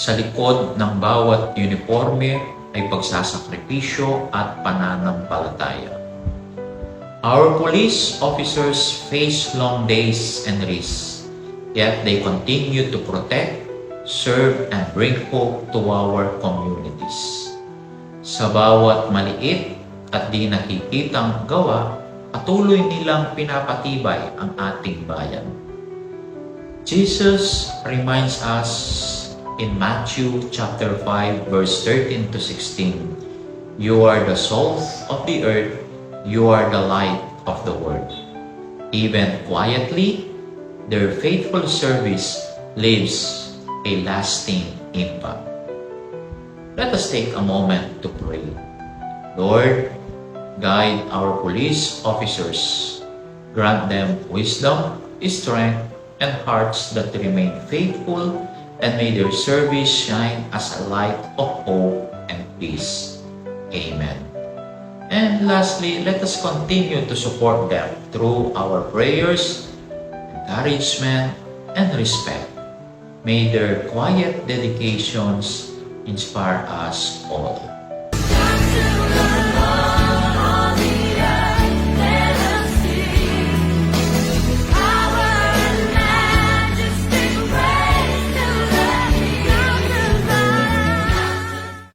Sa likod ng bawat uniforme ay pagsasakripisyo at pananampalataya. Our police officers face long days and risks, yet they continue to protect, serve, and bring hope to our communities. Sa bawat maliit at di nakikitang gawa, patuloy nilang pinapatibay ang ating bayan. Jesus reminds us in Matthew chapter 5 verse 13 to 16, "You are the salt of the earth, you are the light of the world." Even quietly, their faithful service leaves a lasting impact. Let us take a moment to pray. Lord, guide our police officers. Grant them wisdom, strength, and hearts that remain faithful, and may their service shine as a light of hope and peace. Amen. And lastly, let us continue to support them through our prayers, encouragement, and respect. May their quiet dedications inspire us all.